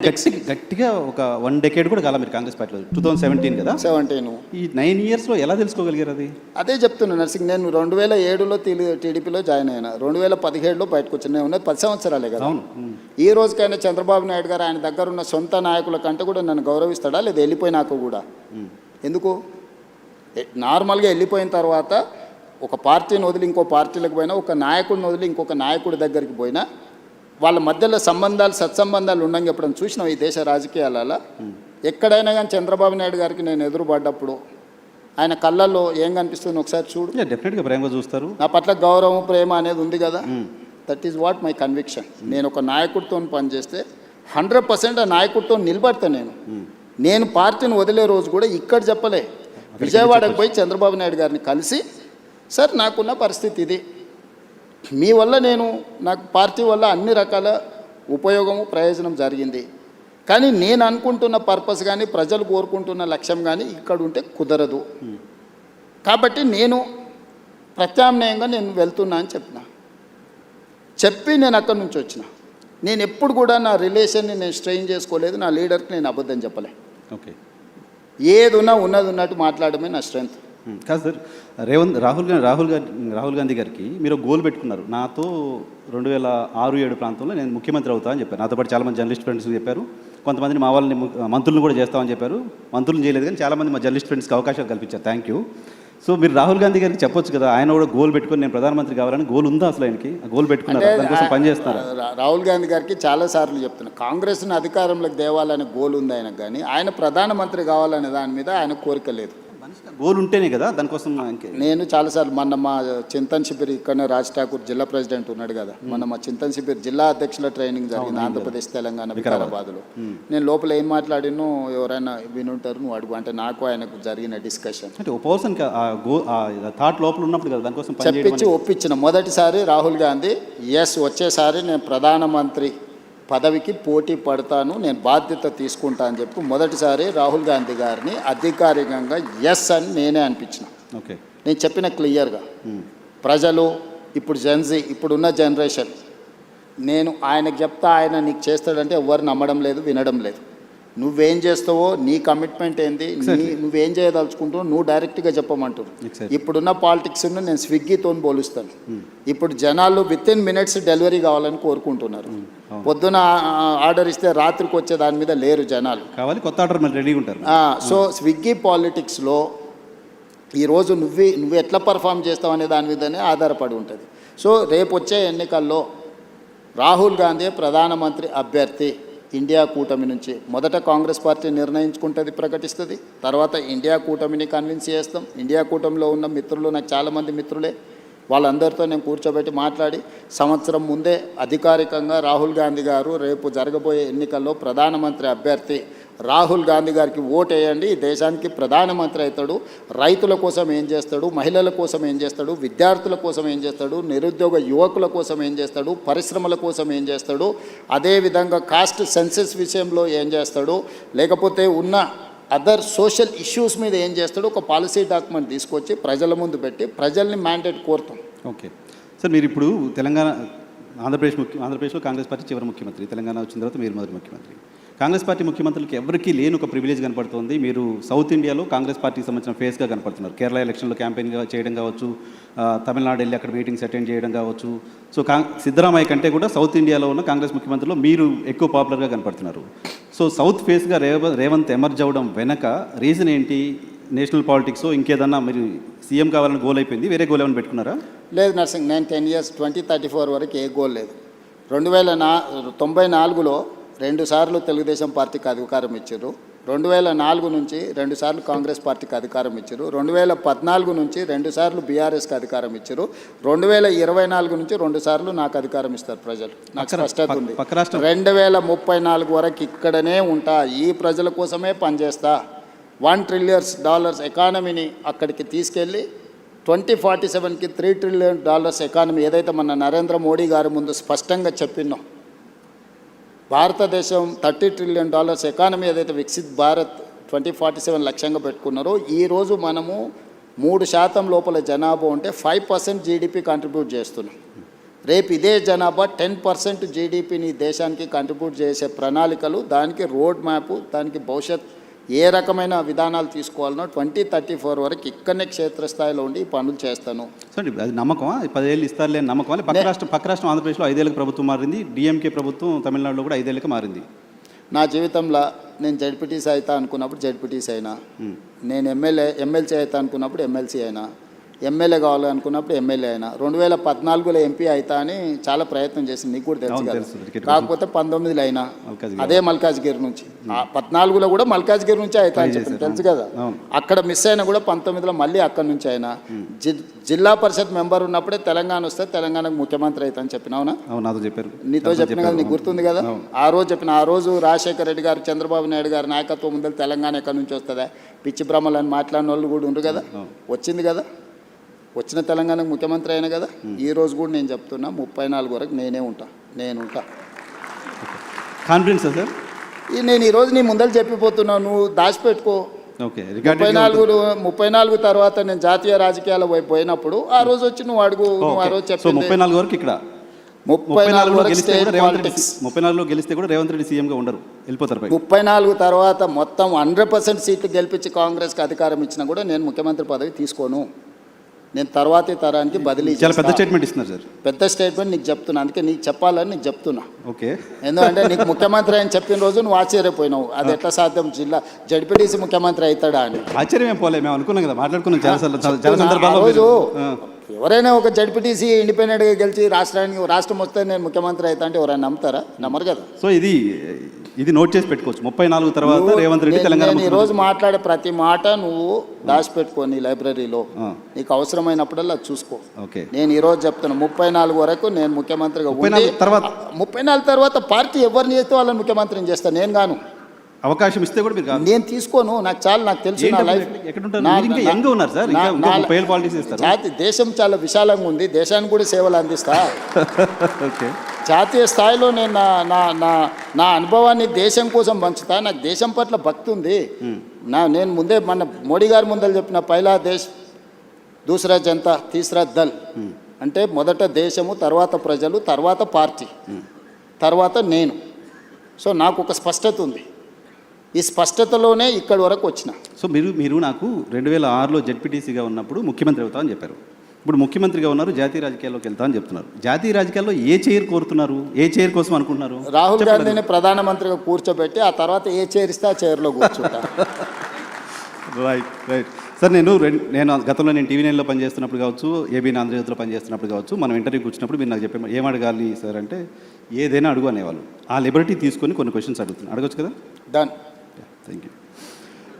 గట్టిగా ఒక 1 డెకేడ్ కూడా కాలం మీరు కాంగ్రెస్ పార్టీలో 2017 కదా 17 ఈ 9 ఇయర్స్లో ఎలా తెలుసుకోగలిగారు అది? అదే చెప్తున్నా నర్సింగ్. నేను 2007లో టీడీపీలో జాయిన్ అయినా, 2017లో బయటకు వచ్చాను. నేను ఉన్నది 10 సంవత్సరాలే కదా. అవును. ఈ రోజుకైనా చంద్రబాబు నాయుడు గారు ఆయన దగ్గర ఉన్న సొంత నాయకుల కంటే కూడా నన్ను గౌరవిస్తాడా లేదా? వెళ్ళిపోయినాక కూడా ఎందుకు? నార్మల్గా వెళ్ళిపోయిన తర్వాత ఒక పార్టీని వదిలి ఇంకో పార్టీలకు పోయినా, ఒక నాయకుడిని వదిలి ఇంకొక నాయకుడి దగ్గరికి పోయినా వాళ్ళ మధ్యలో సంబంధాలు సత్సంబంధాలు ఉండగా ఎప్పుడైనా చూసినాం ఈ దేశ రాజకీయాలలో? ఎక్కడైనా కానీ చంద్రబాబు నాయుడు గారికి నేను ఎదురుపడ్డప్పుడు ఆయన కళ్ళల్లో ఏం కనిపిస్తుంది ఒకసారి చూడు. డెఫినెట్గా ప్రేమగా చూస్తారు. నా పట్ల గౌరవం ప్రేమ అనేది ఉంది కదా. That is what my conviction. నేను ఒక నాయకుడితో పనిచేస్తే 100% ఆ నాయకుడితో నిలబడతా. నేను పార్టీని వదిలే రోజు కూడా ఇక్కడ చెప్పలే, విజయవాడకు పోయి చంద్రబాబు నాయుడు గారిని కలిసి, సార్ నాకున్న పరిస్థితి ఇది, మీ వల్ల నాకు పార్టీ వల్ల అన్ని రకాల ఉపయోగము ప్రయోజనం జరిగింది, కానీ నేను అనుకుంటున్న పర్పస్ కానీ ప్రజలు కోరుకుంటున్న లక్ష్యం కానీ ఇక్కడ ఉంటే కుదరదు, కాబట్టి నేను ప్రత్యామ్నాయంగా నేను వెళ్తున్నా అని చెప్పి నేను అక్కడి నుంచి వచ్చిన. నేను ఎప్పుడు కూడా నా రిలేషన్ని నేను స్ట్రెయిన్ చేసుకోలేదు, నా లీడర్కి నేను అబద్ధం చెప్పలే. ఓకే, ఏది ఉన్నా ఉన్నది ఉన్నట్టు మాట్లాడమే నా స్ట్రెంగ్త్. కాదు సార్, రాహుల్ గాంధీ గారికి మీరు గోల్ పెట్టుకున్నారు, నాతో 2006-7 ప్రాంతంలో నేను ముఖ్యమంత్రి అవుతా అని చెప్పారు. నాతో పాటు చాలామంది జర్నలిస్ట్ ఫ్రెండ్స్ చెప్పారు, కొంతమందిని మా వాళ్ళని మంత్రులను కూడా చేస్తామని చెప్పారు. మంత్రులను చేయలేదు కానీ చాలామంది మా జర్నలిస్ట్ ఫ్రెండ్స్కి అవకాశాలు కల్పించారు. Thank you. సో మీరు రాహుల్ గాంధీ గారికి చెప్పొచ్చు కదా, ఆయన కూడా గోల్ పెట్టుకుని నేను ప్రధానమంత్రి కావాలని గోల్ ఉందా అసలు? ఆయనకి గోల్ పెట్టుకున్నారు, దానికోసం పనిచేస్తున్నారు. రాహుల్ గాంధీ గారికి చాలాసార్లు చెప్తున్నా, కాంగ్రెస్ని అధికారంలోకి తేవాలనే గోల్ ఉంది ఆయనకు, కానీ ఆయన ప్రధానమంత్రి కావాలనే దాని మీద ఆయన కోరిక లేదు. గోల్ ఉంటేనే కదా దానికోసం. నేను చాలాసార్లు మొన్న మా చింతన్ శిబిర్ ఇక్కడనే రాజ్ ఠాకూర్ జిల్లా ప్రెసిడెంట్ ఉన్నాడు కదా, మొన్న మా చింతన్ శిబిర్ జిల్లా అధ్యక్షుల ట్రైనింగ్ జరిగింది ఆంధ్రప్రదేశ్ తెలంగాణ వికారాబాద్లో. నేను లోపల ఏం మాట్లాడినో ఎవరైనా వినుంటారు, నువ్వు అడుగు అంటే నాకు ఆయనకు జరిగిన డిస్కషన్ అంటే థాట్ లోపల ఉన్నప్పుడు కదా దానికోసం చెప్పించి ఒప్పించిన. మొదటిసారి రాహుల్ గాంధీ వచ్చేసారి నేను ప్రధానమంత్రి పదవికి పోటీ పడతాను, నేను బాధ్యత తీసుకుంటా అని చెప్పి మొదటిసారి రాహుల్ గాంధీ గారిని అధికారికంగా ఎస్ అని నేనే అనిపించిన. ఓకే, నేను చెప్పిన క్లియర్గా ప్రజలు ఇప్పుడు ఇప్పుడున్న జనరేషన్, నేను ఆయనకు చెప్తా, ఆయన నీకు చేస్తాడంటే ఎవరు నమ్మడం లేదు, వినడం లేదు. నువ్వేం చేస్తావో, నీ కమిట్మెంట్ ఏంది, నువ్వేం చేయదలుచుకుంటావో నువ్వు డైరెక్ట్గా చెప్పమంటారు. ఇప్పుడున్న పాలిటిక్స్ను నేను స్విగ్గీతో పోలుస్తాను. ఇప్పుడు జనాలు విత్-ఇన్ మినిట్స్ డెలివరీ కావాలని కోరుకుంటున్నారు. పొద్దున ఆర్డర్ ఇస్తే రాత్రికి వచ్చే దాని మీద లేరు జనాలు, కావాలి కొత్త ఆర్డర్ రెడీగా ఉంటారు. సో స్విగ్గీ పాలిటిక్స్లో ఈరోజు నువ్వు ఎట్లా పర్ఫామ్ చేస్తావు అనే దాని మీదనే ఆధారపడి ఉంటుంది. సో రేపు వచ్చే ఎన్నికల్లో రాహుల్ గాంధీ ప్రధానమంత్రి అభ్యర్థి ఇండియా కూటమి నుంచి. మొదట కాంగ్రెస్ పార్టీ నిర్ణయించుకుంటుంది, ప్రకటిస్తుంది, తర్వాత ఇండియా కూటమిని కన్విన్స్ చేస్తాం. ఇండియా కూటమిలో ఉన్న మిత్రులు నాకు చాలామంది మిత్రులే, వాళ్ళందరితో నేను కూర్చోబెట్టి మాట్లాడి సంవత్సరం ముందే అధికారికంగా రాహుల్ గాంధీ గారు రేపు జరగబోయే ఎన్నికల్లో ప్రధానమంత్రి అభ్యర్థి రాహుల్ గాంధీ గారికి ఓటేయండి, ఈ దేశానికి ప్రధానమంత్రి అవుతాడు, రైతుల కోసం ఏం చేస్తాడు, మహిళల కోసం ఏం చేస్తాడు, విద్యార్థుల కోసం ఏం చేస్తాడు, నిరుద్యోగ యువకుల కోసం ఏం చేస్తాడు, పరిశ్రమల కోసం ఏం చేస్తాడు, అదేవిధంగా కాస్ట్ సెన్సెస్ విషయంలో ఏం చేస్తాడు, లేకపోతే ఉన్న అదర్ సోషల్ ఇష్యూస్ మీద ఏం చేస్తాడు, ఒక పాలసీ డాక్యుమెంట్ తీసుకొచ్చి ప్రజల ముందు పెట్టి ప్రజల్ని మ్యాండేట్ కోరుతాం. ఓకే సార్, మీరు ఇప్పుడు ఆంధ్రప్రదేశ్లో కాంగ్రెస్ పార్టీ చివరి ముఖ్యమంత్రి, తెలంగాణ వచ్చిన తర్వాత మీరు మొదటి ముఖ్యమంత్రి. కాంగ్రెస్ పార్టీ ముఖ్యమంత్రులకి ఎవరికీ లేని ఒక ప్రివిలేజ్ కనపడుతుంది, మీరు సౌత్ ఇండియాలో కాంగ్రెస్ పార్టీకి సంబంధించిన ఫేస్గా కనపడుతున్నారు. కేరళ ఎలక్షన్లో క్యాంపెయిన్ చేయడం కావచ్చు, తమిళనాడు వెళ్ళి అక్కడ మీటింగ్స్ అటెండ్ చేయడం కావచ్చు. సో సిద్ధరామయ్య కంటే కూడా సౌత్ ఇండియాలో ఉన్న కాంగ్రెస్ ముఖ్యమంత్రులు మీరు ఎక్కువ పాపులర్గా కనపడుతున్నారు. సో సౌత్ ఫేస్గా రేవంత్ ఎమర్జ్ అవ్వడం వెనక రీజన్ ఏంటి? నేషనల్ పాలిటిక్స్ ఇంకేదన్నా మీరు సీఎం కావాలని గోల్ అయిపోయింది, వేరే గోల్ ఏమైనా పెట్టుకున్నారా? లేదు నర్సింగ్, నేను 10 years 2034 వరకు ఏ గోల్ లేదు. 1994లో 2 సార్లు తెలుగుదేశం పార్టీకి అధికారం ఇచ్చారు, 2004 నుంచి 2 సార్లు కాంగ్రెస్ పార్టీకి అధికారం ఇచ్చారు, 2014 నుంచి 2 సార్లు బీఆర్ఎస్కి అధికారం ఇచ్చారు, 2024 నుంచి 2 సార్లు నాకు అధికారం ఇస్తారు ప్రజలు. నాకు స్పష్టత ఉంది. 2034 వరకు ఇక్కడనే ఉంటా, ఈ ప్రజల కోసమే పనిచేస్తా. $1 trillion ఎకానమీని అక్కడికి తీసుకెళ్ళి 2047కి $3 trillion ఎకానమీ ఏదైతే మన నరేంద్ర మోడీ గారి ముందు స్పష్టంగా చెప్పినాం, భారతదేశం $30 trillion ఎకానమీ ఏదైతే వికసిత్ భారత్ 2047 లక్ష్యంగా పెట్టుకున్నారో, ఈరోజు మనము 3% లోపల జనాభా ఉంటే 5% జీడిపి కాంట్రిబ్యూట్ చేస్తున్నాం. రేపు ఇదే జనాభా 10% జీడిపిని దేశానికి కంట్రిబ్యూట్ చేసే ప్రణాళికలు, దానికి రోడ్ మ్యాప్, దానికి భవిష్యత్ ఏ రకమైన విధానాలు తీసుకోవాలనో 2034 వరకు ఇక్కడనే క్షేత్రస్థాయిలో ఉండి ఈ పనులు చేస్తాను. సరే, అది నమ్మకమా? 10 ఏళ్ళు ఇస్తారులే నమ్మకమా? పక్క రాష్ట్రం ఆంధ్రప్రదేశ్లో 5 ఏళ్ళకి ప్రభుత్వం మారింది, డిఎంకే ప్రభుత్వం తమిళనాడులో కూడా 5 ఏళ్ళకి మారింది. నా జీవితంలో నేను జడ్పీటీసీ అవుతా అనుకున్నప్పుడు జడ్పీటీసీ అయినా, నేను ఎమ్మెల్సీ అవుతా అనుకున్నప్పుడు ఎమ్మెల్సీ అయినా, ఎమ్మెల్యే కావాలనుకున్నప్పుడు ఎమ్మెల్యే అయినా, 2014లో ఎంపీ అవుతా అని చాలా ప్రయత్నం చేసింది, నీకు కూడా తెలుసు కదా. కాకపోతే 19లో అయినా అదే మల్కాజ్గిరి నుంచి, 14లో కూడా మల్కాజ్గిరి నుంచి అవుతా అని చెప్పింది, తెలుసు కదా. అక్కడ మిస్ అయినా కూడా 19లో మళ్ళీ అక్కడి నుంచి అయినా. జిల్లా పరిషత్ మెంబర్ ఉన్నప్పుడే తెలంగాణ వస్తే తెలంగాణకు ముఖ్యమంత్రి అవుతా అని చెప్పిన, అవునా? నాతో చెప్పారు, నీతో చెప్పిన కదా, నీకు గుర్తుంది కదా. ఆ రోజు చెప్పిన, ఆ రోజు రాజశేఖర రెడ్డి గారు, చంద్రబాబు నాయుడు గారు నాయకత్వం ముందు తెలంగాణ ఎక్కడి నుంచి వస్తుందా, పిచ్చి భ్రమలు అని మాట్లాడిన వాళ్ళు కూడా ఉండరు కదా. వచ్చింది కదా, వచ్చిన తెలంగాణకు ముఖ్యమంత్రి అయినా కదా. ఈ రోజు కూడా నేను చెప్తున్నా 34 వరకు నేనే ఉంటా. Confidence sir? నేను ఈరోజు నీ ముందర చెప్పిపోతున్నావు, నువ్వు దాచిపెట్టుకో. ఓకే, 34 తర్వాత నేను జాతీయ రాజకీయాలు పోయినప్పుడు ఆ రోజు వచ్చి నువ్వు అడుగు. నువ్వు ఆ రోజు చెప్పి 34 వరకు ఇక్కడ 34 వరకు స్టేట్ పాలిటిక్స్. 34లో గెలిస్తే కూడా రేవంత్ రెడ్డి సీఎంగా ఉండరు, వెళ్ళిపోతారు. 34 తర్వాత మొత్తం 100% సీట్లు గెలిపించి కాంగ్రెస్కి అధికారం ఇచ్చినా కూడా నేను ముఖ్యమంత్రి పదవి తీసుకోను. నేను తర్వాతి తరానికి బదిలీ. చాలా పెద్ద స్టేట్మెంట్ ఇస్తున్నారు సార్. పెద్ద స్టేట్మెంట్ నీకు చెప్తున్నా, అందుకే నీకు చెప్పాలని నీకు చెప్తున్నా. ఓకే, ఎందుకంటే నీకు ముఖ్యమంత్రి అని చెప్పిన రోజు నువ్వు ఆశ్చర్యపోయినావు, అది ఎట్లా సాధ్యం, జిల్లా జడ్పీటీసీ ముఖ్యమంత్రి అవుతాడా అని. ఆశ్చర్యం ఏం పోలే, మేము అనుకున్నాం కదా, మాట్లాడుకున్నాం చాలా సందర్భాల్లో. రోజు ఎవరైనా ఒక జడ్పీటీసీ ఇండిపెండెంట్గా గెలిచి రాష్ట్రం వస్తే నేను ముఖ్యమంత్రి అవుతా అంటే ఎవరైనా నమ్ముతారా? నమ్మరు కదా. సో ఇది నోట్ చేసి పెట్టుకోవచ్చు. 34 తర్వాత రేవంత్ రెడ్డి తెలంగాణ. నేను ఈరోజు మాట్లాడే ప్రతి మాట నువ్వు దాచిపెట్టుకో నీ లైబ్రరీలో, నీకు అవసరమైనప్పుడల్లా చూసుకో. ఓకే, నేను ఈరోజు చెప్తున్నా 34 వరకు నేను ముఖ్యమంత్రిగా. 34 తర్వాత పార్టీ ఎవరిని చేస్తే వాళ్ళని ముఖ్యమంత్రిని చేస్తాను, నేను గాను. అవకాశం ఇస్తే కూడా మీరు నేను తీసుకోను, నాకు చాలా, నాకు తెలుసు నా లైఫ్. దేశం చాలా విశాలంగా ఉంది, దేశానికి కూడా సేవలు అందిస్తా. జాతీయ స్థాయిలో నేను నా అనుభవాన్ని దేశం కోసం పంచుతా. నాకు దేశం పట్ల భక్తి ఉంది. నేను ముందే మన మోడీ గారి ముందర చెప్పిన, పైలా దేశ్ దూసరా జనతా తీసరా దల్, అంటే మొదట దేశము, తర్వాత ప్రజలు, తర్వాత పార్టీ, తర్వాత నేను. సో నాకు ఒక స్పష్టత ఉంది, ఈ స్పష్టతలోనే ఇక్కడి వరకు వచ్చిన. సో మీరు నాకు 2006లో జడ్పీటీసీగా ఉన్నప్పుడు ముఖ్యమంత్రి అవుతా అని చెప్పారు. ఇప్పుడు ముఖ్యమంత్రిగా ఉన్నారు, జాతీయ రాజకీయాల్లోకి వెళ్తా అని చెప్తున్నారు. జాతీయ రాజకీయాల్లో ఏ చైర్ కోరుతున్నారు, ఏ చైర్ కోసం అనుకుంటున్నారు? రాహుల్ గాంధీని ప్రధానమంత్రిగా కూర్చోబెట్టి ఆ తర్వాత ఏ చైర్ ఇస్తే ఆ చైర్లో కూర్చుంటా. రైట్ సార్, నేను గతంలో నేను TV9లో పనిచేస్తున్నప్పుడు కావచ్చు, ఏబీ ఆంధ్రజ్యోతిలో పనిచేస్తున్నప్పుడు కావచ్చు, మనం ఇంటర్వ్యూకి వచ్చినప్పుడు మీరు నాకు చెప్పే ఏం అడగాలి సార్ అంటే ఏదైనా అడుగు అనేవాళ్ళు. ఆ లిబర్టీ తీసుకొని కొన్ని క్వశ్చన్స్ అడుగుతున్నాను, అడగచ్చు కదా? డన్. Thank you.